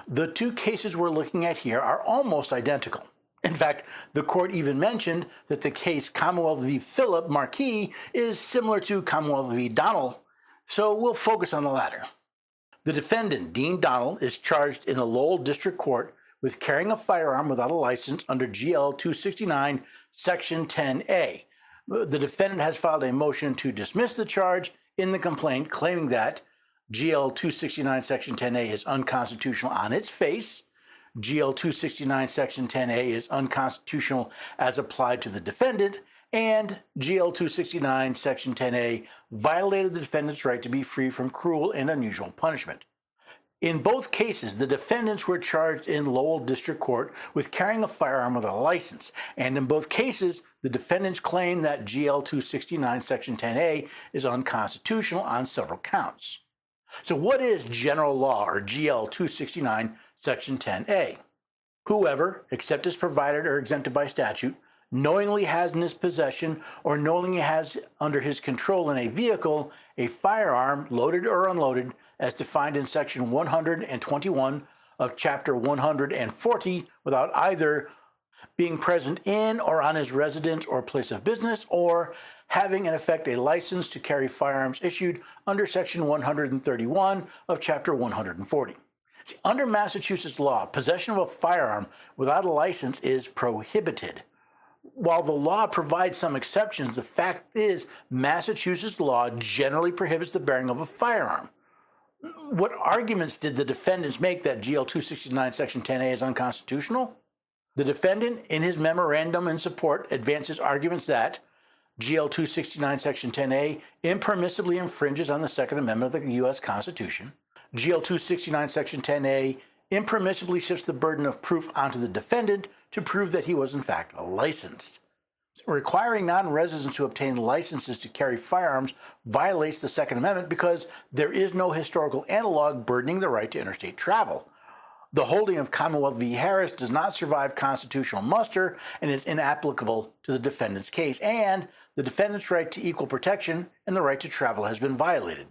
The two cases we're looking at here are almost identical. In fact, the court even mentioned that the case Commonwealth v. Philip Marquis is similar to Commonwealth v. Donald, so we'll focus on the latter. The defendant, Dean Donald, is charged in the Lowell District Court with carrying a firearm without a license under GL 269, Section 10A. The defendant has filed a motion to dismiss the charge in the complaint, claiming that GL 269, Section 10A is unconstitutional on its face. GL 269 Section 10A is unconstitutional as applied to the defendant, and GL 269 Section 10A violated the defendant's right to be free from cruel and unusual punishment. In both cases, the defendants were charged in Lowell District Court with carrying a firearm without a license, and in both cases, the defendants claim that GL 269 Section 10A is unconstitutional on several counts. So what is general law, or GL 269 Section 10A? Whoever, except as provided or exempted by statute, knowingly has in his possession or knowingly has under his control in a vehicle a firearm, loaded or unloaded, as defined in Section 121 of Chapter 140, without either being present in or on his residence or place of business, or having in effect a license to carry firearms issued under Section 131 of Chapter 140. See, under Massachusetts law, possession of a firearm without a license is prohibited. While the law provides some exceptions, the fact is Massachusetts law generally prohibits the bearing of a firearm. What arguments did the defendants make that GL 269 Section 10A is unconstitutional? The defendant, in his memorandum in support, advances arguments that GL 269 Section 10A impermissibly infringes on the Second Amendment of the U.S. Constitution. GL 269 Section 10A impermissibly shifts the burden of proof onto the defendant to prove that he was in fact licensed. Requiring non-residents to obtain licenses to carry firearms violates the Second Amendment because there is no historical analog burdening the right to interstate travel. The holding of Commonwealth v. Harris does not survive constitutional muster and is inapplicable to the defendant's case, and the defendant's right to equal protection and the right to travel has been violated.